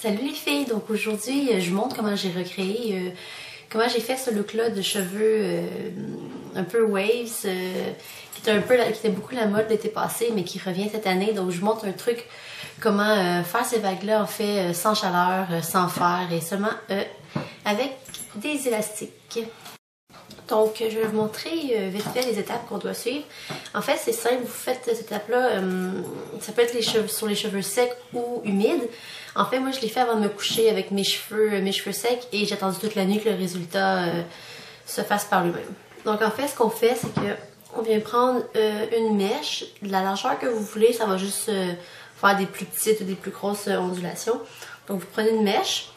Salut les filles, donc aujourd'hui je vous montre comment j'ai recréé, comment j'ai fait ce look là de cheveux un peu waves, qui était beaucoup la mode l'été passé mais qui revient cette année. Donc je vous montre un truc, comment faire ces vagues là en fait sans chaleur, sans fer et seulement avec des élastiques. Donc je vais vous montrer vite fait les étapes qu'on doit suivre. En fait c'est simple, vous faites cette étape là, ça peut être sur les cheveux secs ou humides. En fait moi je l'ai fait avant de me coucher avec mes cheveux secs et j'ai attendu toute la nuit que le résultat se fasse par lui-même. Donc en fait ce qu'on fait c'est que on vient prendre une mèche de la largeur que vous voulez, ça va juste faire des plus petites ou des plus grosses ondulations. Donc vous prenez une mèche.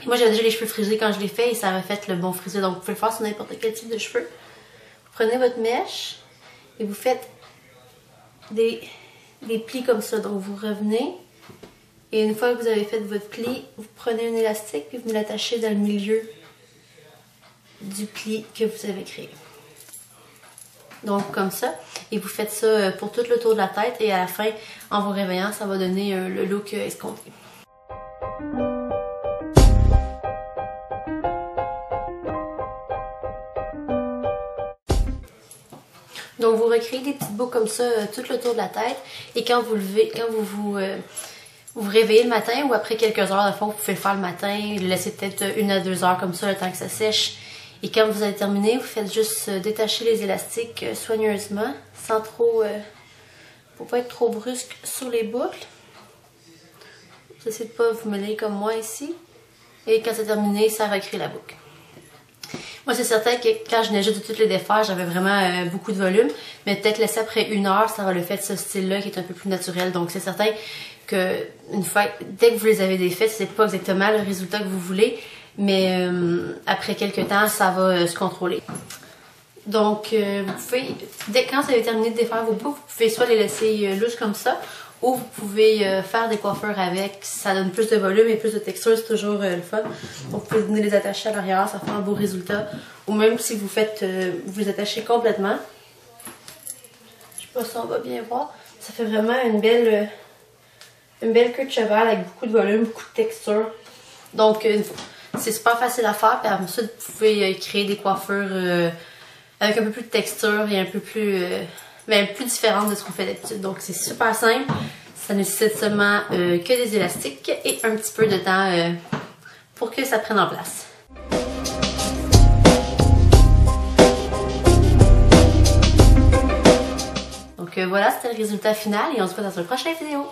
Moi j'avais déjà les cheveux frisés quand je l'ai fait et ça a fait le bon frisé, donc vous pouvez le faire sur n'importe quel type de cheveux. Vous prenez votre mèche et vous faites des plis comme ça, donc vous revenez et une fois que vous avez fait votre pli, vous prenez un élastique et vous venez l'attacher dans le milieu du pli que vous avez créé. Donc comme ça, et vous faites ça pour tout le tour de la tête et à la fin, en vous réveillant, ça va donner le look escompté. Donc vous recréez des petites boucles comme ça tout le tour de la tête et quand vous vous réveillez le matin ou après quelques heures, de fond, vous pouvez le faire le matin, le laisser peut-être 1 à 2 heures comme ça le temps que ça sèche. Et quand vous avez terminé, vous faites juste détacher les élastiques soigneusement, sans trop, pour pas être trop brusque sur les boucles. Vous essayez de pas vous mêler comme moi ici. Et quand c'est terminé, ça recrée la boucle. Moi, c'est certain que quand je venais juste de toutes les défaire, j'avais vraiment beaucoup de volume. Mais peut-être laisser après 1 heure, ça va le fait de ce style-là qui est un peu plus naturel. Donc, c'est certain que une fois, dès que vous les avez défaits, c'est pas exactement le résultat que vous voulez. Mais après quelques temps, ça va se contrôler. Donc, vous pouvez, quand vous avez terminé de défaire vos boucles, vous pouvez soit les laisser lousses comme ça, ou vous pouvez faire des coiffures avec, ça donne plus de volume et plus de texture, c'est toujours le fun. Donc vous pouvez venir les attacher à l'arrière, ça fait un beau résultat. Ou même si vous faites, vous les attachez complètement. Je sais pas si on va bien voir. Ça fait vraiment une belle queue de cheval avec beaucoup de volume, beaucoup de texture. Donc c'est super facile à faire, puis ensuite vous pouvez créer des coiffures avec un peu plus de texture et un peu plus... plus différente de ce qu'on fait d'habitude. Donc c'est super simple, ça nécessite seulement que des élastiques et un petit peu de temps pour que ça prenne en place. Donc voilà, c'était le résultat final et on se voit dans une prochaine vidéo.